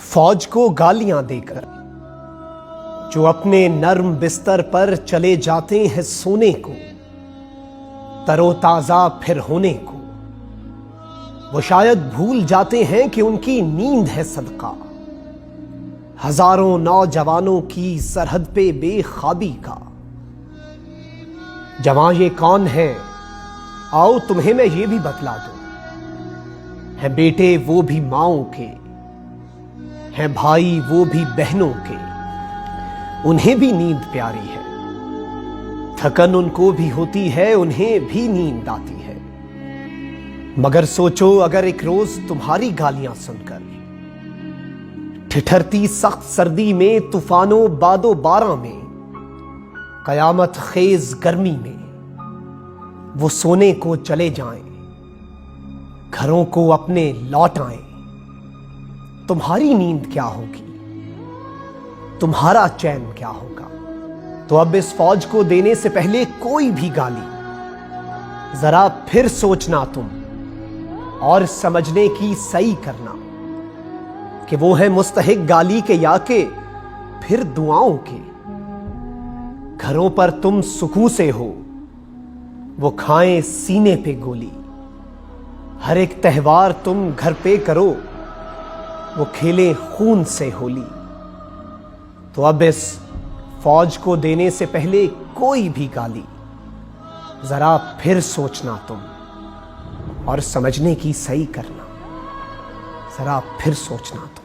फौज को गालियां देकर जो अपने नर्म बिस्तर पर चले जाते हैं सोने को, तरोताजा फिर होने को, वो शायद भूल जाते हैं कि उनकी नींद है सदका हजारों नौजवानों की सरहद पे बेखाबी का। जवां ये कौन है, आओ तुम्हें मैं ये भी बतला दूं। हैं बेटे वो भी माओं के, हैं भाई वो भी बहनों के, उन्हें भी नींद प्यारी है। थकन उनको भी होती है, उन्हें भी नींद आती है। मगर सोचो अगर एक रोज तुम्हारी गालियां सुनकर ठिठरती सख्त सर्दी में, तूफानों बादो बारां में, कयामत खेज गर्मी में वो सोने को चले जाएं, घरों को अपने लौट आएं, तुम्हारी नींद क्या होगी, तुम्हारा चैन क्या होगा। तो अब इस फौज को देने से पहले कोई भी गाली जरा फिर सोचना तुम, और समझने की सही करना कि वो है मुस्तहिक गाली के या के फिर दुआओं के। घरों पर तुम सुकून से हो, वो खाएं सीने पे गोली। हर एक त्योहार तुम घर पे करो, वो खेले खून से होली। तो अब इस फौज को देने से पहले कोई भी गाली जरा फिर सोचना तुम, और समझने की सही करना जरा फिर सोचना तुम।